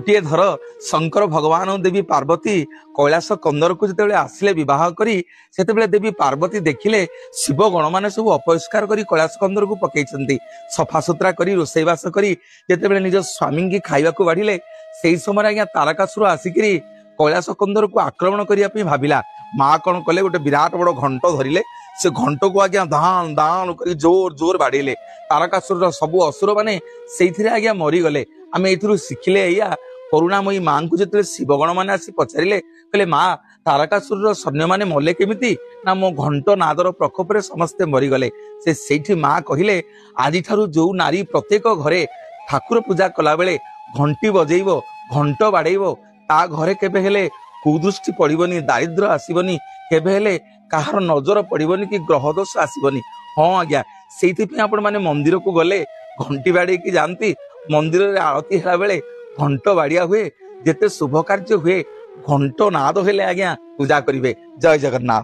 गोटे धर शंकर भगवान देवी पार्वती कैलाश कंदर को जिते आसिले बह करी से देवी पार्वती देखिले शिव गण मैंने सब अपरिष्कार कर कैलाश कंदर को पकई सफा सुतरा कर रोसईवास कर जिते निज स्वामी की खावा को बाढ़िले से समय आज्ञा तारकासुर आसिक कैलाश कंदर को आक्रमण करने भाविला माँ कौन कले गोटे विराट बड़ घंट धरिले से घंट को आज्ञा दान दान कर जोर जोर बाड़ेले तारकासुर सबू असुर माने से आज्ञा मरीगले आम ए शिखिले या करुणामयी माँ को जो शिवगण मैंने आसी पचारे कहले माँ तारकासुर सैन्य मैंने मले केमिति ना मो घंट नादर प्रकोप समस्ते मरीगले से माँ कहले आज जो नारी प्रत्येक घरे ठाकुर पूजा कला बेले घंटी बजेब घंट बाड़ेब ता घरे केबे हेले कुदृष्टि पड़िबनी दारिद्र आसीबनी केबे हेले कहार नजर पड़िबनी कि ग्रह दोष आसीबनी। हाँ आज्ञा से आपण माने मंदिर को गले घंटी बाड़ी की जानती मंदिर रे आरती हेला बेले घंट बाड़िया हुए जेते शुभ कार्य हुए घंट नाद हेले आज्ञा पूजा करिवे। जय जगन्नाथ।